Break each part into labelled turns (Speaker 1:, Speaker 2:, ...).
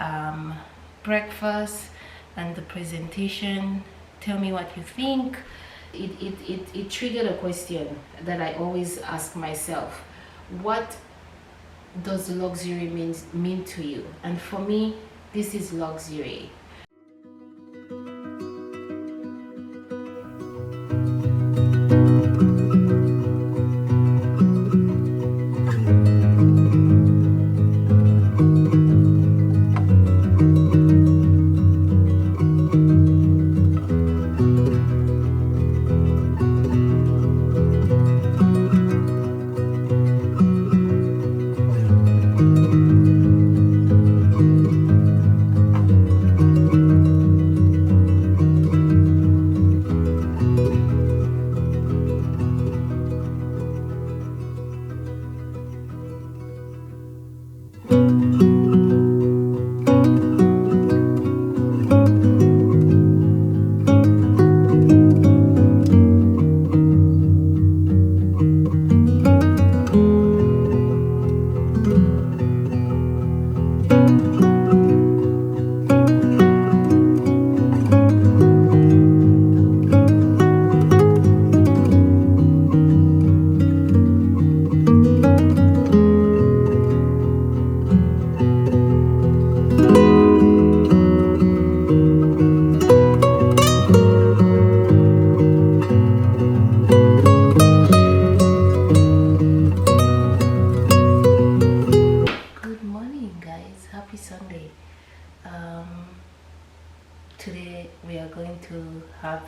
Speaker 1: um, breakfast and the presentation. Tell me what you think. It triggered a question that I always ask myself. What does luxury mean to you? And for me, this is luxury. Good morning, guys. Happy Sunday. Um, Today we are going to have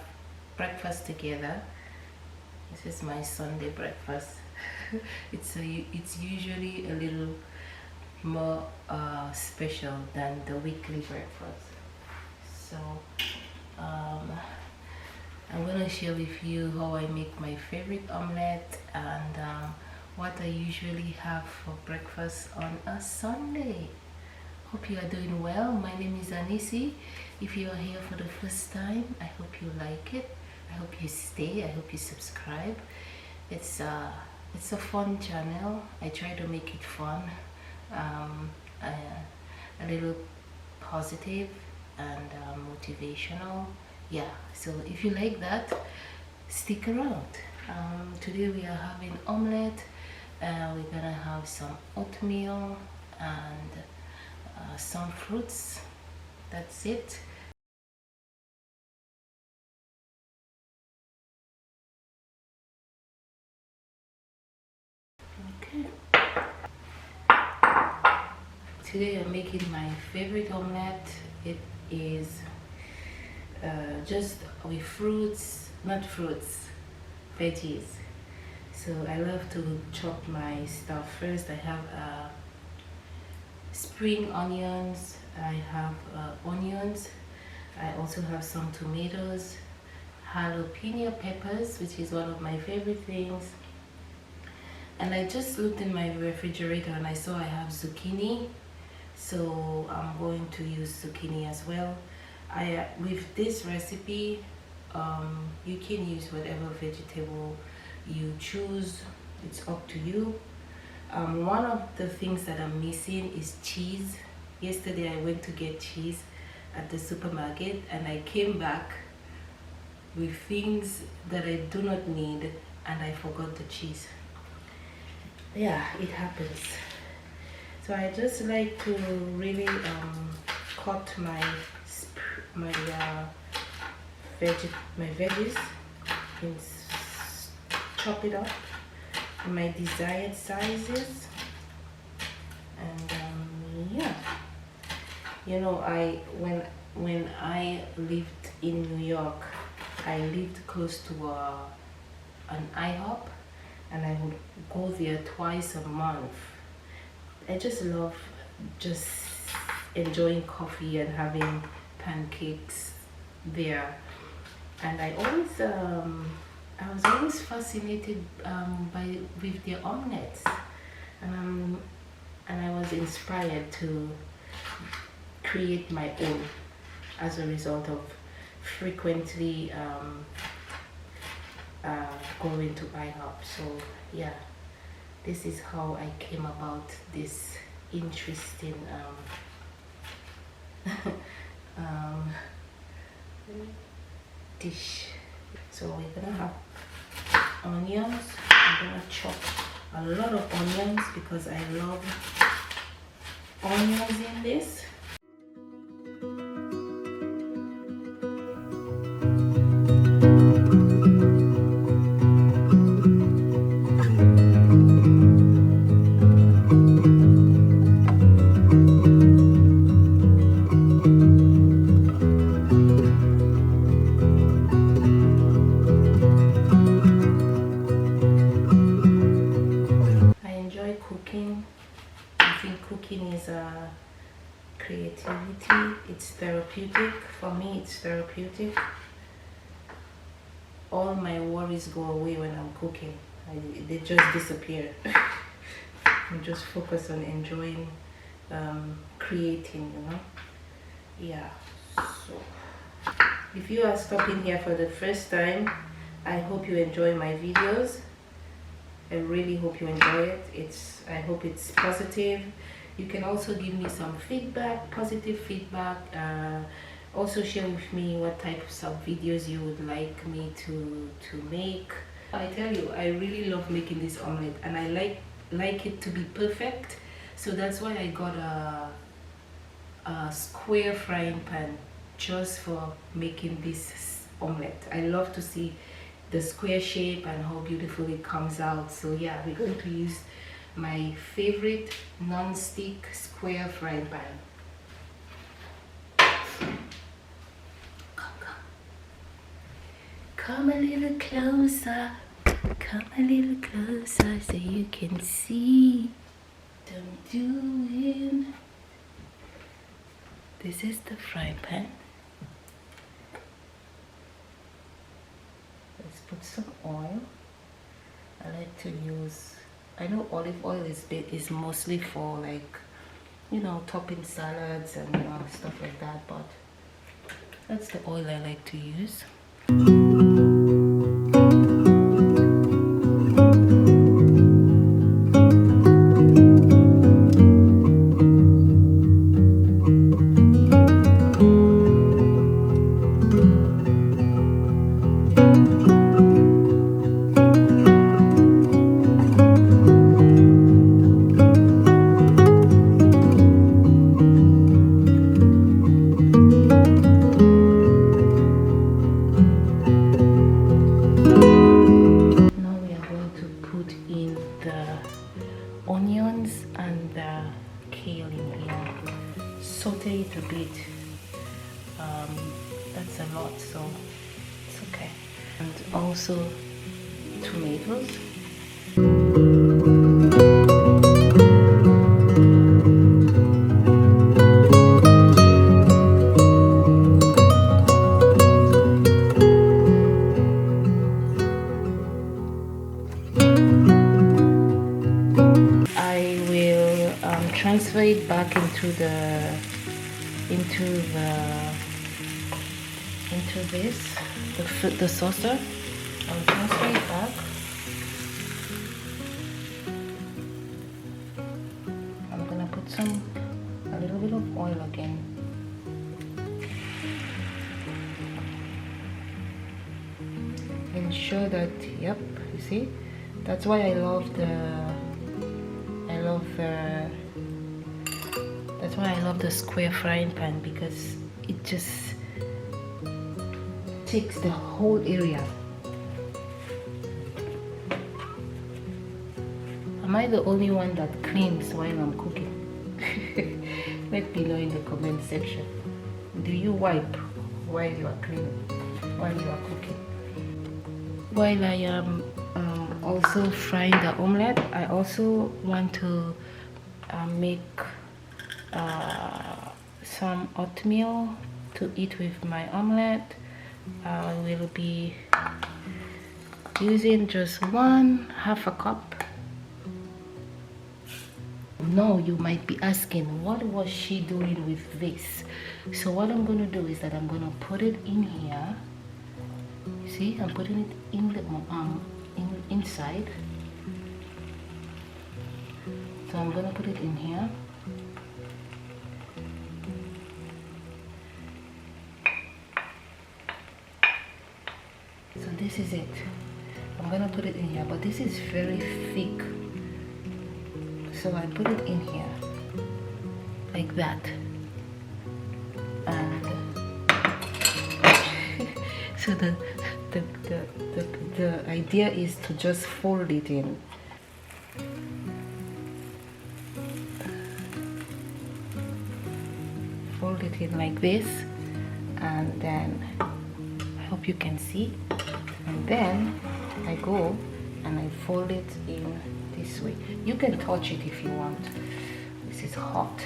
Speaker 1: breakfast together. This is my Sunday breakfast. It's usually a little more special than the weekly breakfast. So um, I'm gonna share with you how I make my favorite omelette and what I usually have for breakfast on a Sunday. Hope you are doing well. My name is Anisi. If you are here for the first time, I hope you like it. I hope you stay. I hope you subscribe. It's a fun channel. I try to make it fun, a little positive and motivational. Yeah. So if you like that, stick around. Today we are having omelette. We're gonna have some oatmeal and some fruits. That's it. Okay. Today I'm making my favorite omelette. It is just with fruits, not fruits, veggies. So I love to chop my stuff first. I have spring onions, I have onions, I also have some tomatoes, jalapeno peppers, which is one of my favorite things. And I just looked in my refrigerator and I saw I have zucchini, so I'm going to use zucchini as well. With this recipe, you can use whatever vegetable you choose. It's up to you. One of the things that I'm missing is cheese. Yesterday I went to get cheese at the supermarket and I came back with things that I do not need and I forgot the cheese. Yeah, it happens. So I just like to really cut my veggies and chop it up in my desired sizes. And yeah, you know, when I lived in New York, I lived close to an IHOP, and I would go there twice a month. I just love just enjoying coffee and having pancakes there. And I was always fascinated with their omelettes, and I was inspired to create my own as a result of frequently going to IHOP. So yeah, this is how I came about this interesting dish. So we're gonna have onions. I'm gonna chop a lot of onions because I love onions in this. Cooking. I think cooking is a creativity. It's therapeutic. For me, it's therapeutic. All my worries go away when I'm cooking. They just disappear. I'm just focused on enjoying creating, you know. Yeah. So if you are stopping here for the first time, I hope you enjoy my videos. I really hope you enjoy it. I hope it's positive. You can also give me some feedback, positive feedback. Also share with me what types of videos you would like me to make. I tell you, I really love making this omelette, and I like it to be perfect. So that's why I got a square frying pan just for making this omelette. I love to see the square shape and how beautiful it comes out. So yeah, we're going to use my favorite non-stick square frying pan. Come a little closer, come a little closer so you can see what I'm doing. This is the frying pan. Let's put some oil. I like to use, I know olive oil is mostly for, like, you know, topping salads and stuff like that, but that's the oil I like to use. Onions and the kale in here. Saute it a bit. That's a lot, so it's okay. And also tomatoes. Transfer it back into the saucer. I'll transfer it back. I'm gonna put a little bit of oil again. Ensure that, yep, you see, that's why I love the square frying pan, because it just takes the whole area. Am I the only one that cleans while I'm cooking? Let me know in the comment section. Do you wipe while you are cleaning, while you are cooking? While I am also frying the omelette, I also want to make some oatmeal to eat with my omelette. I will be using just half a cup. Now you might be asking, what was she doing with this? So what I'm going to do is that I'm going to put it in here. You see, I'm putting it in the inside. So I'm going to put it in here. So this is it. I'm gonna put it in here, but this is very thick, so I put it in here like that. And so the idea is to just fold it in. Fold it in like this, and then I hope you can see, and then I go and I fold it in this way. You can touch it if you want. This is hot.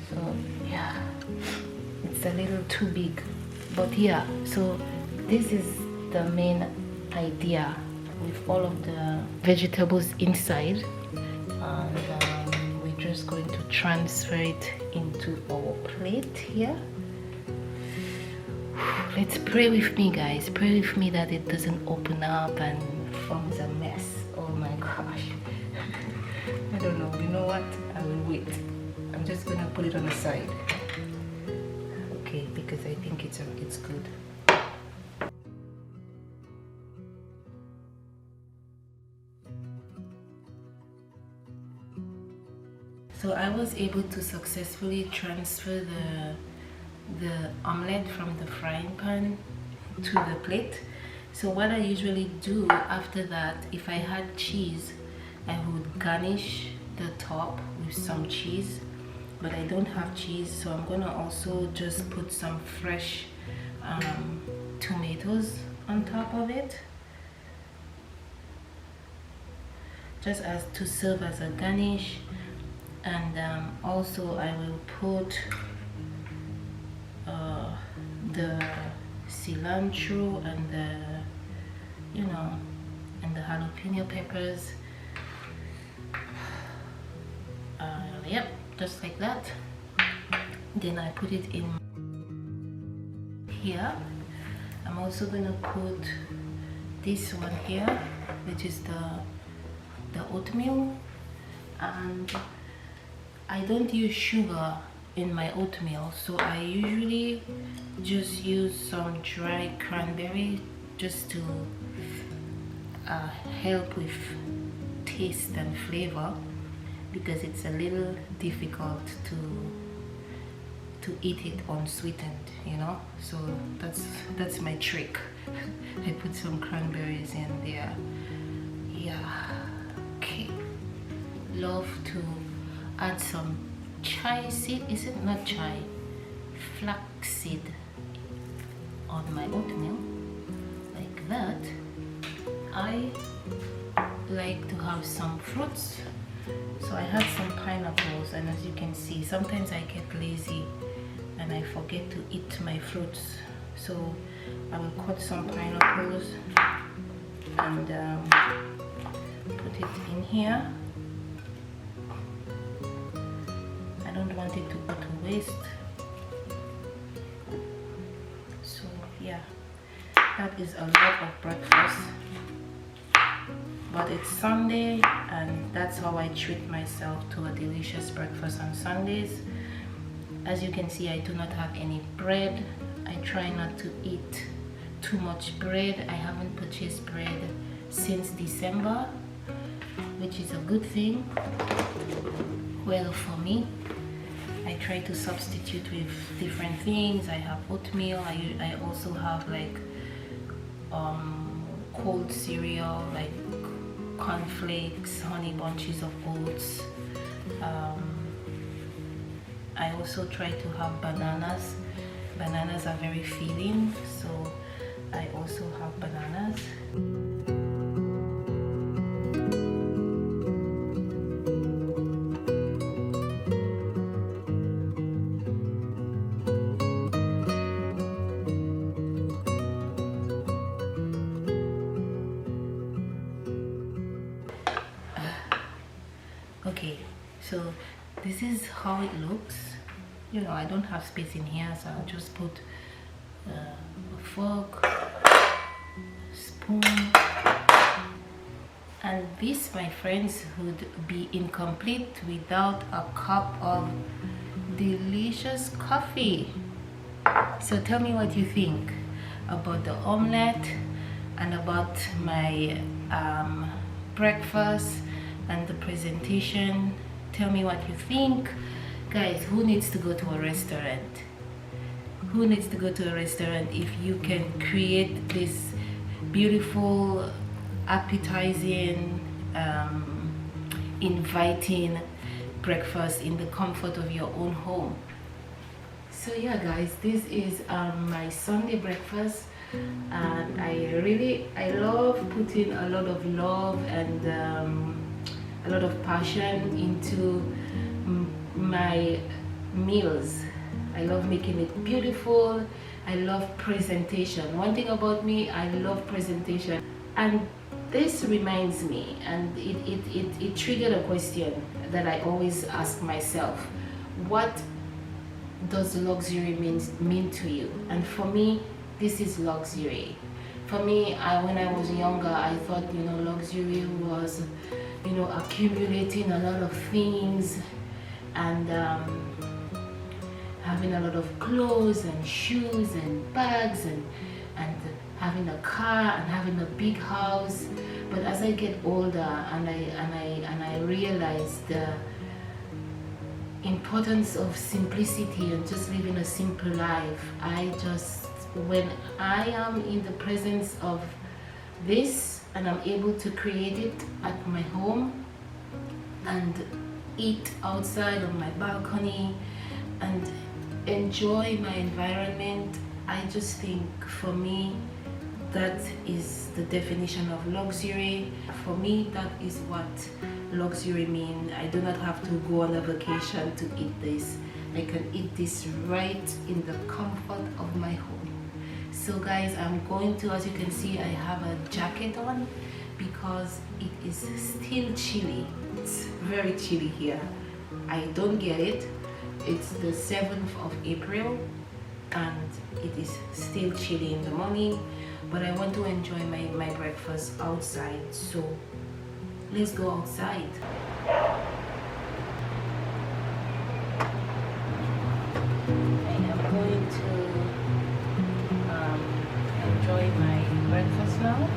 Speaker 1: So yeah, it's a little too big, but yeah, so this is the main idea with all of the vegetables inside, and we're just going to transfer it into our plate here. Let's pray with me, guys. Pray with me that it doesn't open up and forms a mess. Oh my gosh. I don't know. You know what? I will wait. I'm just gonna put it on the side. Okay, because I think it's good. So I was able to successfully transfer the omelette from the frying pan to the plate. So what I usually do after that, if I had cheese, I would garnish the top with some cheese, but I don't have cheese, so I'm gonna also just put some fresh tomatoes on top of it, just as to serve as a garnish. And also I will put the cilantro and the and the jalapeno peppers. Yep, just like that. Then I put it in here. I'm also gonna put this one here, which is the oatmeal, and I don't use sugar in my oatmeal, so I usually just use some dry cranberry just to help with taste and flavor, because it's a little difficult to eat it unsweetened, you know. So that's my trick. I put some cranberries in there. Yeah, okay. Love to add some chai seed, is it not chai, flaxseed on my oatmeal like that. I like to have some fruits, so I had some pineapples, and as you can see, sometimes I get lazy and I forget to eat my fruits, so I will cut some pineapples and put it in here. I don't want it to go to waste, so yeah, that is a lot of breakfast, but it's Sunday and that's how I treat myself to a delicious breakfast on Sundays. As you can see, I do not have any bread. I try not to eat too much bread. I haven't purchased bread since December, which is a good thing. Well, for me, I try to substitute with different things. I have oatmeal. I also have like cold cereal, like cornflakes, honey bunches of oats. I also try to have bananas. Bananas are very filling, so I also have bananas. Okay, so this is how it looks. You know, I don't have space in here, so I'll just put a fork, spoon, And this, my friends, would be incomplete without a cup of delicious coffee. So tell me what you think about the omelette and about my breakfast and the presentation. Tell me what you think. Guys, who needs to go to a restaurant? Who needs to go to a restaurant if you can create this beautiful, appetizing, inviting breakfast in the comfort of your own home? So yeah, guys, this is my Sunday breakfast, and I love putting a lot of love and a lot of passion into my meals. I love making it beautiful. I love presentation. One thing about me, I love presentation. And this reminds me, and it triggered a question that I always ask myself: what does luxury mean to you? And for me, this is luxury. For me, when I was younger, I thought, luxury was, accumulating a lot of things and having a lot of clothes and shoes and bags and having a car and having a big house. But as I get older and I realize the importance of simplicity and just living a simple life, when I am in the presence of this and I'm able to create it at my home and eat outside on my balcony and enjoy my environment, I just think for me that is the definition of luxury. For me, that is what luxury means. I do not have to go on a vacation to eat this. I can eat this right in the comfort of my home. So guys, I'm going to, as you can see, I have a jacket on because it is still chilly. It's very chilly here. I don't get it. It's the 7th of April and it is still chilly in the morning, but I want to enjoy my breakfast outside. So let's go outside. I am going to enjoy my breakfast now.